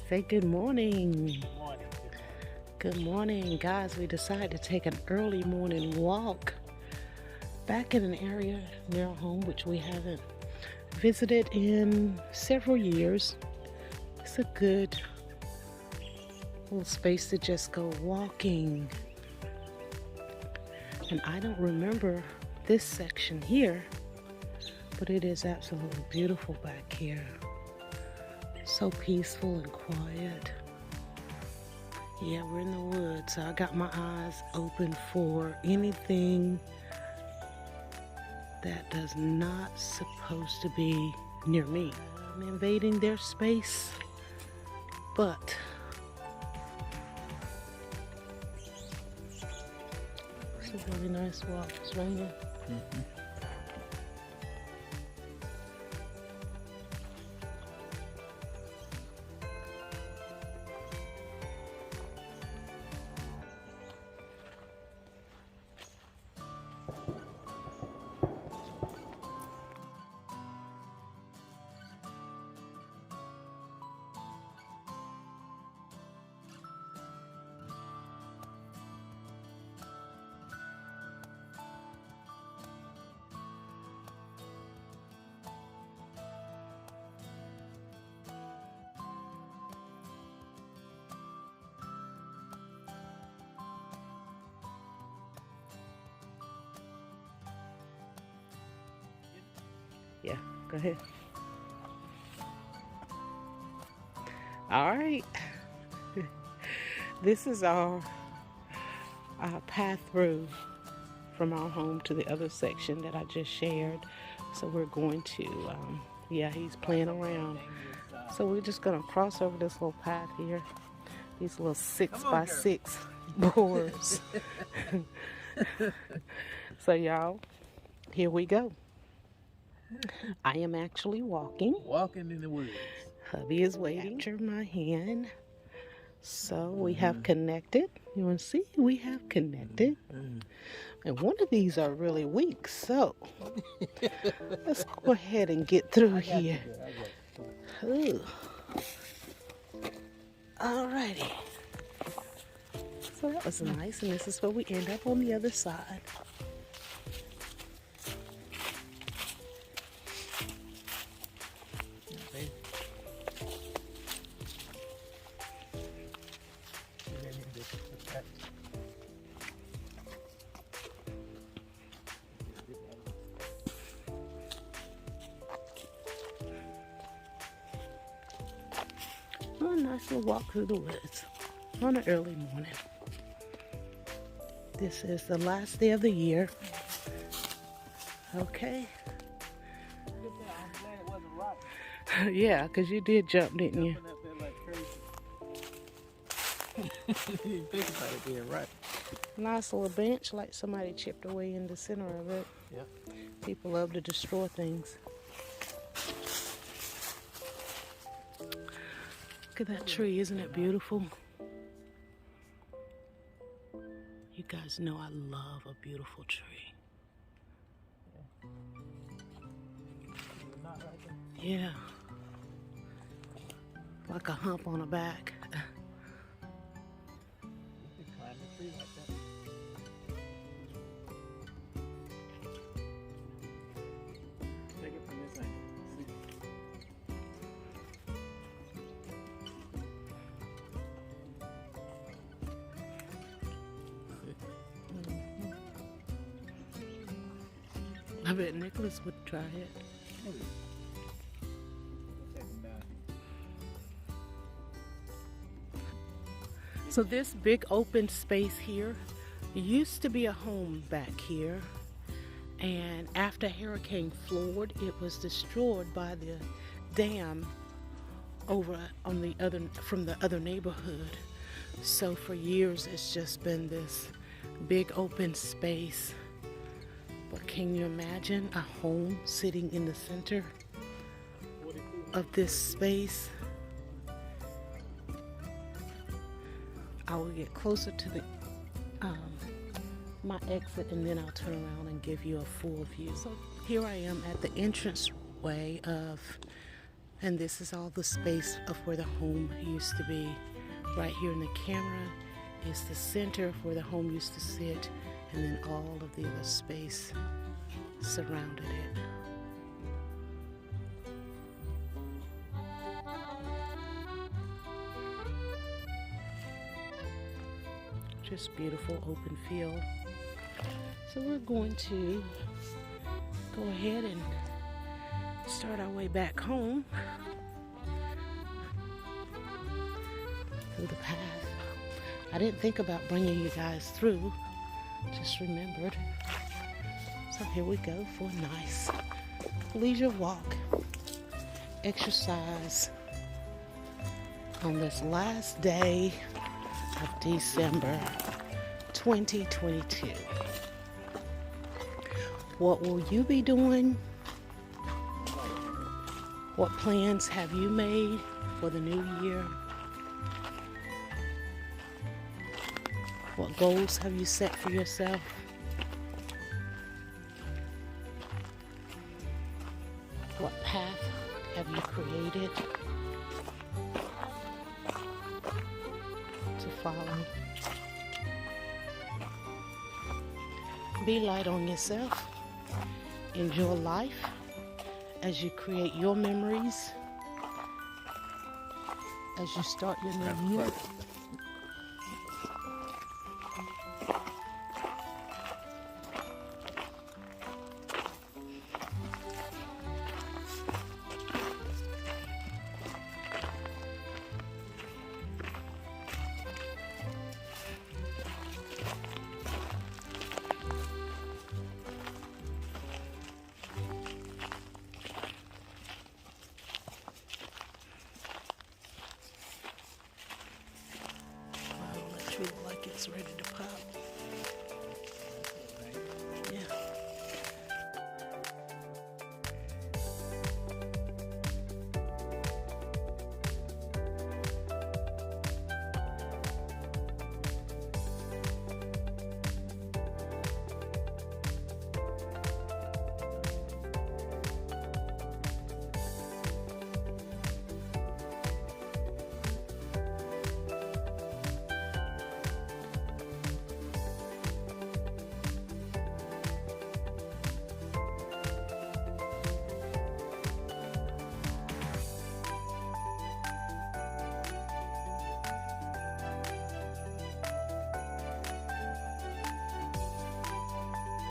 Say good morning. Morning. Good morning, guys. We decided to take an early morning walk back in an area near our home, which we haven't visited in several years. It's a good little space to just go walking. And I don't remember this section here, but it is absolutely beautiful back here. So peaceful and quiet. Yeah, we're in the woods, so I got my eyes open for anything that does not supposed to be near me. I'm invading their space, but it's a really nice walk. It's raining. Yeah, go ahead. All right. This is our path through from our home to the other section that I just shared. So we're going to, yeah, he's playing around. So we're just going to cross over this little path here. These little 6x6 boards. So y'all, here we go. I am actually walking. Walking in the woods. Hubby is waiting. Capture my hand. So we have connected. You want to see? We have connected. And one of these are really weak. So let's go ahead and get through here. Ooh. Alrighty. So that was nice. And this is where we end up on the other side. A nice little walk through the woods on an early morning. This is the last day of the year. Okay. I'm glad it wasn't rock. Yeah, because you did jump, didn't you? Jumping up there like crazy. You didn't think about it being right. Nice little bench, like somebody chipped away in the center of it. Yep. People love to destroy things. Look at that tree, isn't it beautiful? You guys know I love a beautiful tree. Not right there. Yeah. Like a hump on a back. You can climb the tree like that. Take it from this angle. I bet Nicholas would try it. So this big open space here used to be a home back here, and after Hurricane Floyd, it was destroyed by the dam over on the other from the other neighborhood. So for years it's just been this big open space. But can you imagine a home sitting in the center of this space? I will get closer to the my exit, and then I'll turn around and give you a full view. So here I am at the entrance way of And this is all the space of where the home used to be. Right here in the camera is the center of where the home used to sit, and then all of the other space surrounded it. Just beautiful open field. So we're going to go ahead and start our way back home through the path. I didn't think about bringing you guys through, just remembered. So here we go for a nice leisure walk, exercise on this last day of December 2022. What will you be doing? What plans have you made for the new year? What goals have you set for yourself? What path have you created to follow? Be light on yourself. Enjoy life as you create your memories, as you start your new year. Wow, that tree looks like it's ready to pop.